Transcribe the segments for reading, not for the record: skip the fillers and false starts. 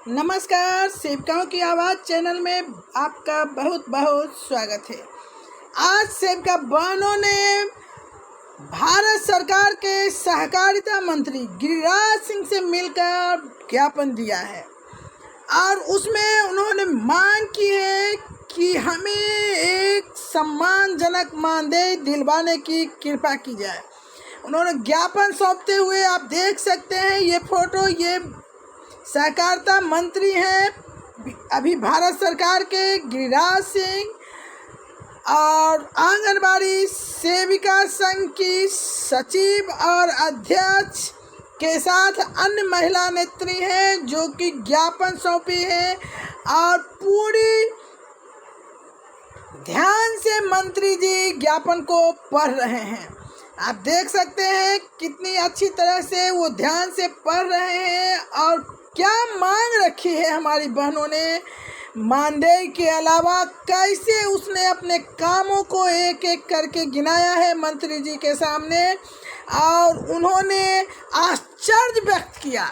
नमस्कार, सेविकाओं की आवाज़ चैनल में आपका बहुत बहुत स्वागत है। आज सेविका बहनों ने भारत सरकार के सहकारिता मंत्री गिरिराज सिंह से मिलकर ज्ञापन दिया है और उसमें उन्होंने मांग की है कि हमें एक सम्मानजनक मानदेय दिलवाने की कृपा की जाए। उन्होंने ज्ञापन सौंपते हुए आप देख सकते हैं ये फोटो, ये सहकारिता मंत्री हैं अभी भारत सरकार के गिरिराज सिंह और आंगनबाड़ी सेविका संघ की सचिव और अध्यक्ष के साथ अन्य महिला नेत्री हैं जो कि ज्ञापन सौंपी है और पूरी ध्यान से मंत्री जी ज्ञापन को पढ़ रहे हैं। आप देख सकते हैं कितनी अच्छी तरह से वो ध्यान से पढ़ रहे हैं और क्या मांग रखी है हमारी बहनों ने। मानदेय के अलावा कैसे उसने अपने कामों को एक एक करके गिनाया है मंत्री जी के सामने और उन्होंने आश्चर्य व्यक्त किया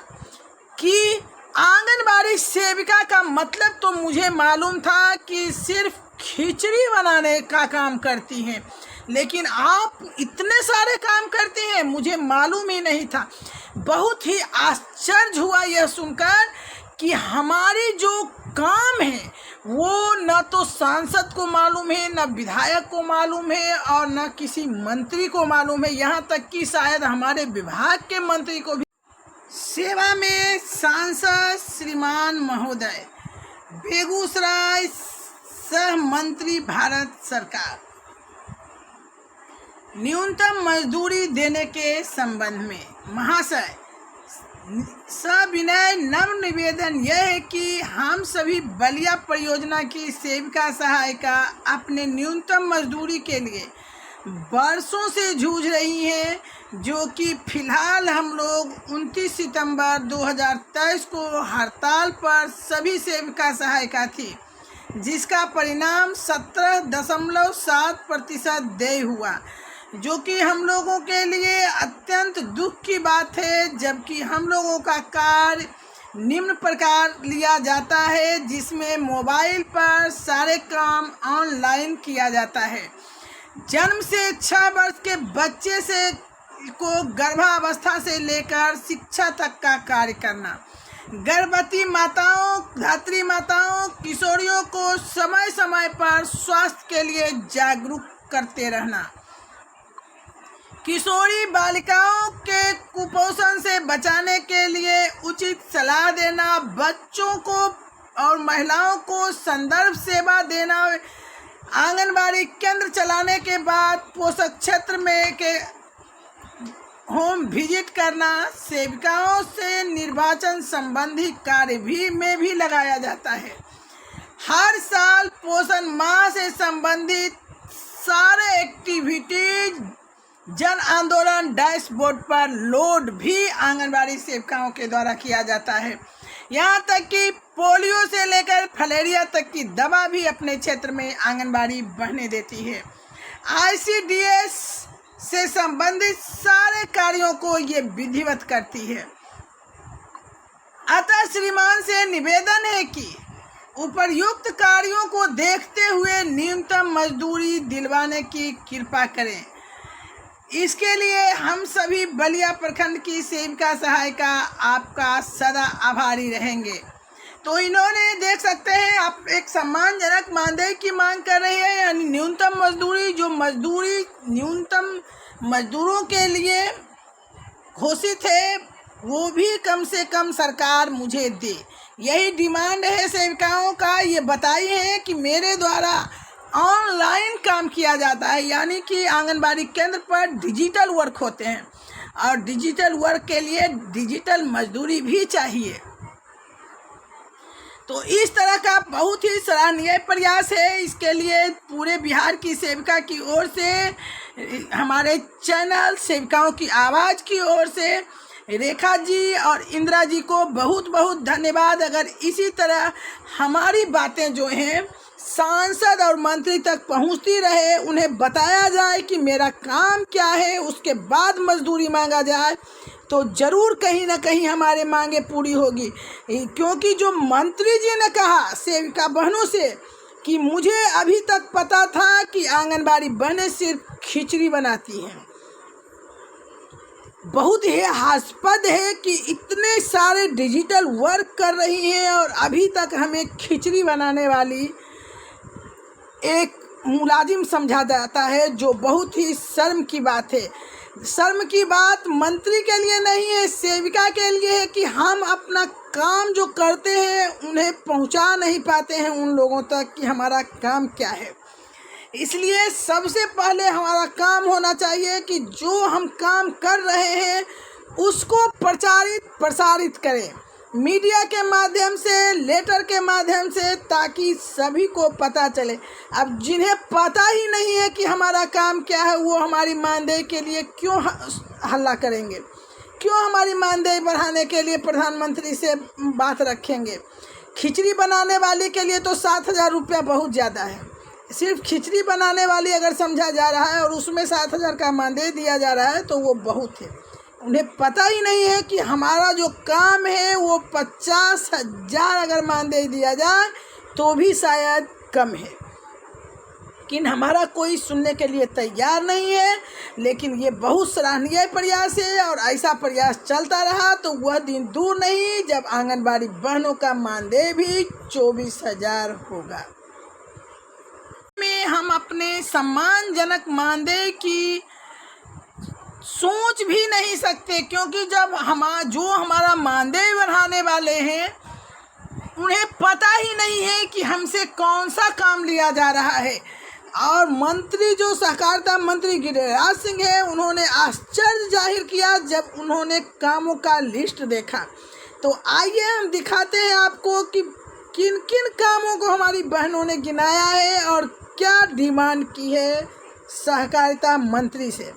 कि आंगनबाड़ी सेविका का मतलब तो मुझे मालूम था कि सिर्फ खिचड़ी बनाने का काम करती हैं, लेकिन आप इतने सारे काम करती हैं, मुझे मालूम ही नहीं था। बहुत ही आश्चर्य हुआ यह सुनकर कि हमारी जो काम है वो न तो सांसद को मालूम है, न विधायक को मालूम है और न किसी मंत्री को मालूम है। यहाँ तक कि शायद हमारे विभाग के मंत्री को भी। सेवा में सांसद श्रीमान महोदय, बेगूसराय सह मंत्री भारत सरकार, न्यूनतम मजदूरी देने के संबंध में महाशय सविनय नम्र निवेदन यह है कि हम सभी बलिया परियोजना की सेविका सहायिका अपने न्यूनतम मजदूरी के लिए बरसों से जूझ रही हैं, जो कि फिलहाल हम लोग 29 सितंबर 2023 को हड़ताल पर सभी सेविका सहायिका थी, जिसका परिणाम 17.7% देय हुआ, जो कि हम लोगों के लिए अत्यंत दुख की बात है। जबकि हम लोगों का कार्य निम्न प्रकार लिया जाता है, जिसमें मोबाइल पर सारे काम ऑनलाइन किया जाता है। जन्म से 6 वर्ष के बच्चे से को गर्भावस्था से लेकर शिक्षा तक का कार्य करना, गर्भवती माताओं, धात्री माताओं, किशोरियों को समय समय पर स्वास्थ्य के लिए जागरूक करते रहना, किशोरी बालिकाओं के कुपोषण से बचाने के लिए उचित सलाह देना, बच्चों को और महिलाओं को संदर्भ सेवा देना, आंगनबाड़ी केंद्र चलाने के बाद पोषक क्षेत्र में के होम विजिट करना, सेविकाओं से निर्वाचन संबंधी कार्य में भी लगाया जाता है। हर साल पोषण माह से संबंधित सारे एक्टिविटीज जन आंदोलन डैशबोर्ड पर लोड भी आंगनबाड़ी सेविकाओं के द्वारा किया जाता है। यहाँ तक कि पोलियो से लेकर फलेरिया तक की दवा भी अपने क्षेत्र में आंगनबाड़ी बहने देती है। ICDS से संबंधित सारे कार्यों को ये विधिवत करती है। अतः श्रीमान से निवेदन है कि उपर्युक्त कार्यों को देखते हुए न्यूनतम मजदूरी दिलवाने की कृपा करें। इसके लिए हम सभी बलिया प्रखंड की सेविका सहायिका आपका सदा आभारी रहेंगे। तो इन्होंने देख सकते हैं आप एक सम्मानजनक मानदेय की मांग कर रहे हैं, यानी न्यूनतम मजदूरी, जो मजदूरी न्यूनतम मजदूरों के लिए घोषित है वो भी कम से कम सरकार मुझे दे। यही डिमांड है सेविकाओं का। ये बताई है कि मेरे द्वारा ऑनलाइन काम किया जाता है, यानी कि आंगनबाड़ी केंद्र पर डिजिटल वर्क होते हैं और डिजिटल वर्क के लिए डिजिटल मजदूरी भी चाहिए। तो इस तरह का बहुत ही सराहनीय प्रयास है। इसके लिए पूरे बिहार की सेविका की ओर से, हमारे चैनल सेविकाओं की आवाज़ की ओर से रेखा जी और इंदिरा जी को बहुत बहुत धन्यवाद। अगर इसी तरह हमारी बातें जो हैं सांसद और मंत्री तक पहुंचती रहे, उन्हें बताया जाए कि मेरा काम क्या है, उसके बाद मजदूरी मांगा जाए, तो ज़रूर कहीं ना कहीं हमारे मांगे पूरी होगी। क्योंकि जो मंत्री जी ने कहा सेविका बहनों से कि मुझे अभी तक पता था कि आंगनबाड़ी बहनें सिर्फ खिचड़ी बनाती हैं। बहुत ही हास्यास्पद है कि इतने सारे डिजिटल वर्क कर रही हैं और अभी तक हमें खिचड़ी बनाने वाली एक मुलाजिम समझा जाता है, जो बहुत ही शर्म की बात है। शर्म की बात मंत्री के लिए नहीं है, सेविका के लिए है कि हम अपना काम जो करते हैं उन्हें पहुंचा नहीं पाते हैं उन लोगों तक कि हमारा काम क्या है। इसलिए सबसे पहले हमारा काम होना चाहिए कि जो हम काम कर रहे हैं उसको प्रसारित करें मीडिया के माध्यम से, लेटर के माध्यम से, ताकि सभी को पता चले। अब जिन्हें पता ही नहीं है कि हमारा काम क्या है, वो हमारी मानदेय के लिए क्यों हल्ला करेंगे, क्यों हमारी मानदेय बढ़ाने के लिए प्रधानमंत्री से बात रखेंगे। खिचड़ी बनाने वाले के लिए तो 7,000 रुपया बहुत ज़्यादा है। सिर्फ खिचड़ी बनाने वाली अगर समझा जा रहा है और उसमें 7,000 का मानदेय दिया जा रहा है तो वो बहुत है। उन्हें पता ही नहीं है कि हमारा जो काम है वो 50,000 अगर मानदेय दिया जाए तो भी शायद कम है। लेकिन हमारा कोई सुनने के लिए तैयार नहीं है। लेकिन ये बहुत सराहनीय प्रयास है और ऐसा प्रयास चलता रहा तो वह दिन दूर नहीं जब आंगनबाड़ी बहनों का मानदेय भी 24,000 होगा। में हम अपने सम्मानजनक मानदेय की सोच भी नहीं सकते, क्योंकि जब हमारा मानदेय बढ़ाने वाले हैं उन्हें पता ही नहीं है कि हमसे कौन सा काम लिया जा रहा है। और मंत्री जो सहकारिता मंत्री गिरिराज सिंह है, उन्होंने आश्चर्य जाहिर किया जब उन्होंने कामों का लिस्ट देखा। तो आइए हम दिखाते हैं आपको कि किन किन कामों को हमारी बहनों ने गिनाया है और क्या डिमांड की है सहकारिता मंत्री से।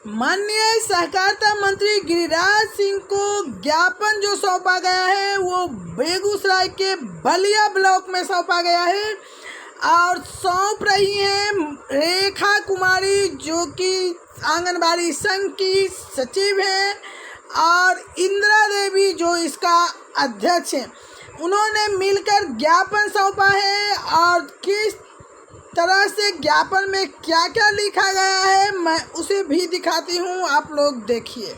माननीय सहकारिता मंत्री गिरिराज सिंह को ज्ञापन जो सौंपा गया है वो बेगूसराय के बलिया ब्लॉक में सौंपा गया है और सौंप रही हैं रेखा कुमारी, जो कि आंगनबाड़ी संघ की सचिव हैं, और इंदिरा देवी जो इसका अध्यक्ष हैं। उन्होंने मिलकर ज्ञापन सौंपा है और किस तरह से ज्ञापन में क्या क्या लिखा गया है मैं उसे भी दिखाती हूँ, आप लोग देखिए।